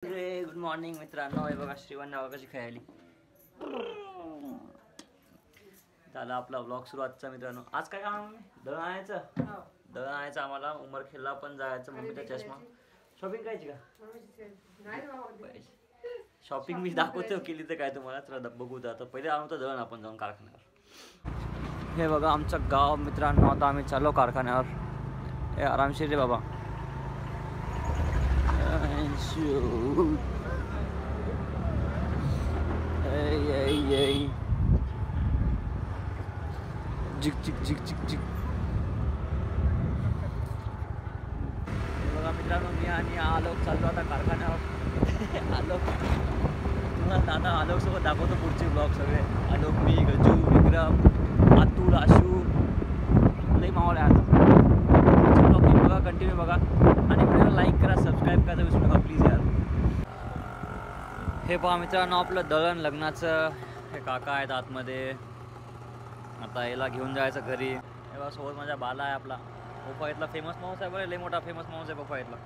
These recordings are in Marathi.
गुड मॉर्निंग मित्रांनो. हे बघा श्रीवन नाव कशी खेळायली. झाला आपला व्लॉग सुरू आजचा. मित्रांनो आज काय काम आहे? दळण आणायचं आम्हाला. उमरखेडला पण जायचं. मम्मीचा चष्मा शॉपिंग करायची का? शॉपिंग मी दाखवतो केली तर काय तुम्हाला. चला बघू आता. पहिले आणतो दळण आपण जाऊन कारखान्यावर. हे बघा आमचं गाव मित्रांनो. आता आम्ही चाललो कारखान्यावर. हे आरामशीर रे बाबा. जिक जिक जिक जिक जिक. बघा मित्रांनो मी आणि आलोक चाललो आता कारखान्यावर. आलोक तुम्हाला आता आलोक सोबत दाखवतो पुढचे ब्लॉग सगळे. आलोक, मी, गजू, विक्रम, अतुल, आशू, लई मावळे आता. पुढचे ब्लॉग बघा, कंटिन्यू बघा आणि व्हिडिओला लाईक करा, सबस्क्राईब करा विसरू नका प्लीज यार. हे पहा मित्रांनो आपलं दळण लग्नाचं. हे काका आहेत आतमध्ये. आता याला घेऊन जायचं घरी. हे बघा सोबत माझ्या बाला आहे आपला. पोफाईतला फेमस माणूस आहे बरं. लई मोठा फेमस माणूस आहे पोफाईतला.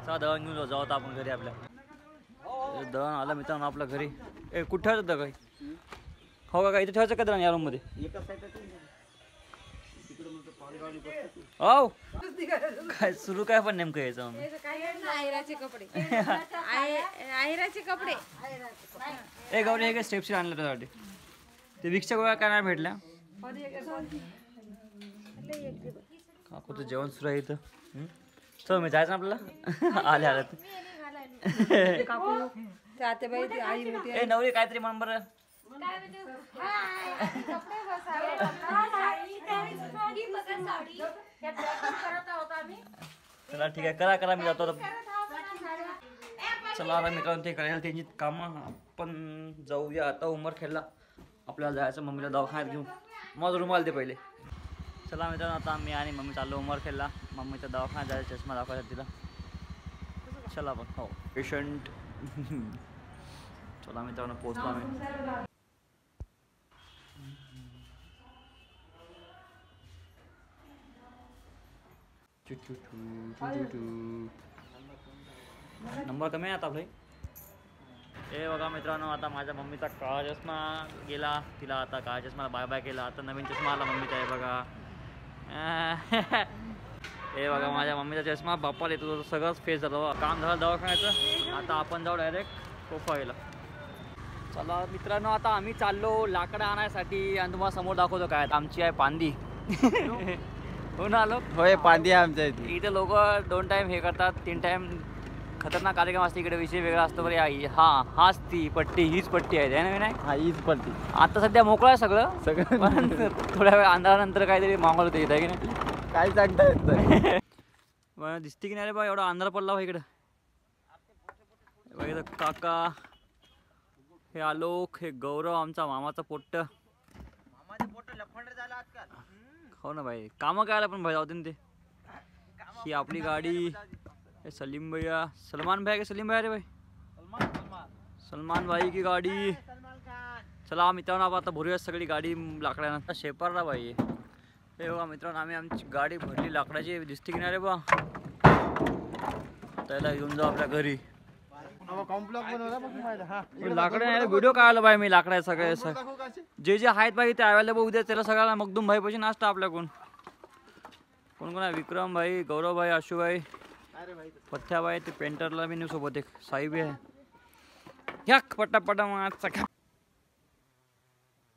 चला दळण घेऊन जाऊ आता आपण घरी आपल्या. दळण आलं मित्रांनो आपल्या घरी. ए कुठं ठेवायचं दगड? हो का इथे ठेवायचं का दळण या रूममध्ये? हो काय सुरू काय पण नेमकं यायचं? आयराचे कपडे आयराचे कपडे. ए गौरी हे काय स्टेप्स आणलं त्यासाठी. ते विक्षक गोळ्या काय नाही भेटल्या. काकूचं जेवण सुरू आहे इथं. चल मी जायचं आपल्याला. आले आले ए नवरी काहीतरी म्हण बरं. चला ठीक आहे करा मी जातो. चला आता मित्रांनो ते करायला त्यांची कामं. आपण जाऊया आता उमरखेडला. आपल्याला जायचं मम्मीला दवाखान्यात घेऊन. माझं रुमाल दे पहिले. चला मित्रांनो आता मी आणि मम्मी चाललो उमरखेडला. मम्मीच्या दवाखान्यात जायचं, चष्मा दाखवायचा तिला. चला आपण हो पेशंट. चला मित्रांनो पोचलो आम्ही. नंबर कमी आहे आता आपले. हे बघा मित्रांनो आता माझ्या मम्मीचा काळा चष्मा गेला. तिला आता काळा चष्मा बाय बाय केला. आता नवीन चष्मा आला मम्मीचा. हे बघा हे बघा माझ्या मम्मीचा चष्मा बाप्पाला येतो. सगळंच फेस झालं. काम झालं दवाखान्याचं. आता आपण जाऊ डायरेक्ट पोफाईला. चला मित्रांनो आता आम्ही चाललो लाकडं आणायसाठी. आणि तुम्हाला समोर दाखवतो काय आमची आहे पांदी. हो ना आलो. होय पांदी आहे आमच्या इथे. इथे लोक 2 टाइम हे करतात. 3 टाइम खतरनाक कार्यक्रम असते इकडे. विषय वेगळा असतो बरं. हाच ती पट्टी. हीच पट्टी आहे ना नाही. हा हीच पट्टी. आता सध्या मोकळं आहे सगळं. थोड्या वेळ अंधारानंतर काहीतरी माहोल होते इथे की नाही. काय सांगता येत नाही. दिसते की नाही रे बा एवढा अंधार पडला बा इकडं. काका, हे आलोक, हे गौरव आमचा मामाचा पोट्ट. हो ना भाई कामं काय आलं पण भाई जाऊ दे ते. ही आपली गाडी. हे सलीम भैया, सलमान भाई के सलीम भाई रे भाई. सलमान भाई की गाडी. चला मित्रांनो आता भरूया सगळी गाडी लाकडानं. शेपारला भाई. हे बघा मित्रांनो आम्ही आमची गाडी भरली लाकडाची. दिसते की नाही रे बा. त्याला घेऊन जाऊ आपल्या घरी. लाकडं नाही व्हिडिओ काय आला बाई मी लाकडा सगळे जे जे आहेत बाई ते अवेलेबल उद्या. त्याला सगळ्याला मगदूम भाई पैसे नाश्ता आपल्याकडून. कोण कोण आहे? विक्रम भाई, गौरव भाई, आशू भाई, पथ्या भाई. ते पेंटरला बी नेऊ सोबत. एक साई बी आहे. ह्या पटापटा मागचा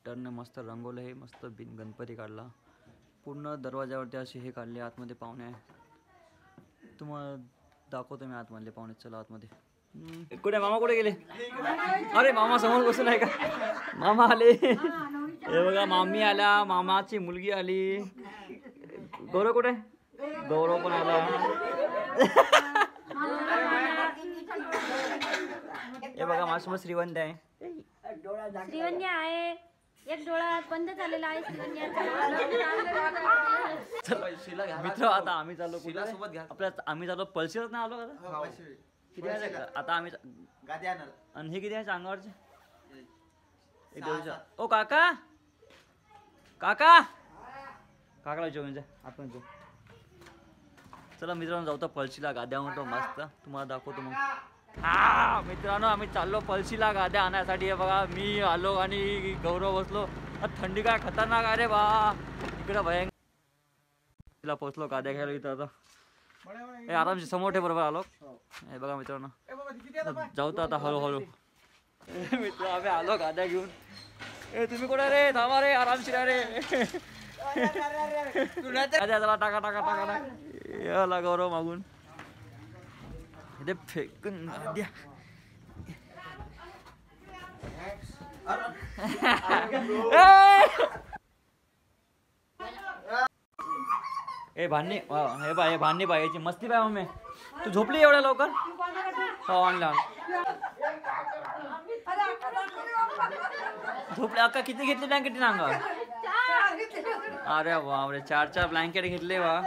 टर्न मस्त रंगवलं. हे मस्त बिन गणपती काढला. पूर्ण दरवाजावरती असे हे काढले. आतमध्ये पाहुणे आहे. तुम्हाला दाखवतो मी आतमधले पाहुणे. चला आतमध्ये. कुठे मामा कुठे गेले? अरे मामा समोर बसून आहे का? मामा आले. हे बघा मामी आल्या. मामाची मुलगी आली. गौरव कुठे? गौरव पण आला. हे बघा माझ्यासमोर श्रीवंत आहे. श्रीवन्य आहे. एक डोळा बंद झालेला आहे श्रीवन्याचा. मित्र आता आम्ही चाललो आपल्या. आम्ही चाललो पल्सीवरच नाही आलो आता. किती आहे आता आम्ही गादी आणणार. आणि हे किती आहे अंगावरचे? ओ काका काका काकाला जेवण जा आपण जाऊ. चला मित्रांनो जाऊ तर पळशीला गाद्या म्हणतो मस्त. तुम्हाला दाखवतो मग. हा मित्रांनो आम्ही चाललो पळशीला गाद्या आणण्यासाठी. हे बघा मी आलो आणि गौरव बसलो. थंडी काय खतरनाक आहे रे बा. इकडे भयंकर पोचलो गाद्या घ्यायला इथं आता. हे आरामशी समोर ठे बरोबर आलो. हे बघा मित्रांनो जाऊ तर आता हळूहळू. मित्र आम्ही आलो गाद्या घेऊन. ए तुम्ही कुठे रे थांबा रे आरामशीर रे. चला टाका टाका टाका टाका. याला गौरव मागून इथे फेकून द्या. ए भांडी हे बाय भांडी पाहायची मस्ती पाय मम्मी. तू झोपली एवढ्या लवकर. हो आणला झोपले. अक्का किती घेतली ब्लँकेट ना अंगावर. अरे बापरे 4 ब्लँकेट घेतले वा.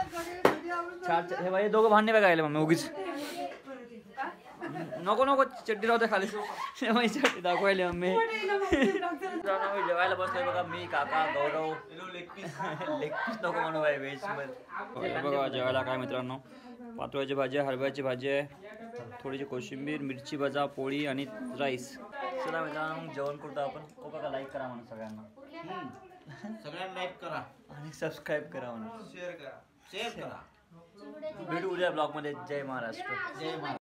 4 हे बाई दोघं भांडे बघायले मम्मी उगीच. नको नको चड्डी राहते खाली. चड्डी दाखवायला मम्मी. जेवायला बसलोय बघा मी काका गौरव. लेग पीस नको म्हणू बाई व्हेज मध्ये. बघा जेवायला काय मित्रांनो पातोळ्याची भाजी आहे, हरभऱ्याची भाजी आहे, थोडीशी कोशिंबीर, मिरची भजा, पोळी आणि राईस. चला मित्रांनो मग जेवण करतो आपण. ओ काका लाईक करा म्हणून सगळ्यांना. सगळ्यांना लाईक करा आणि सबस्क्राईब करा म्हणून. शेअर करा भेटू उद्या ब्लॉग मध्ये. जय महाराष्ट्र. जय महाराष्ट्र.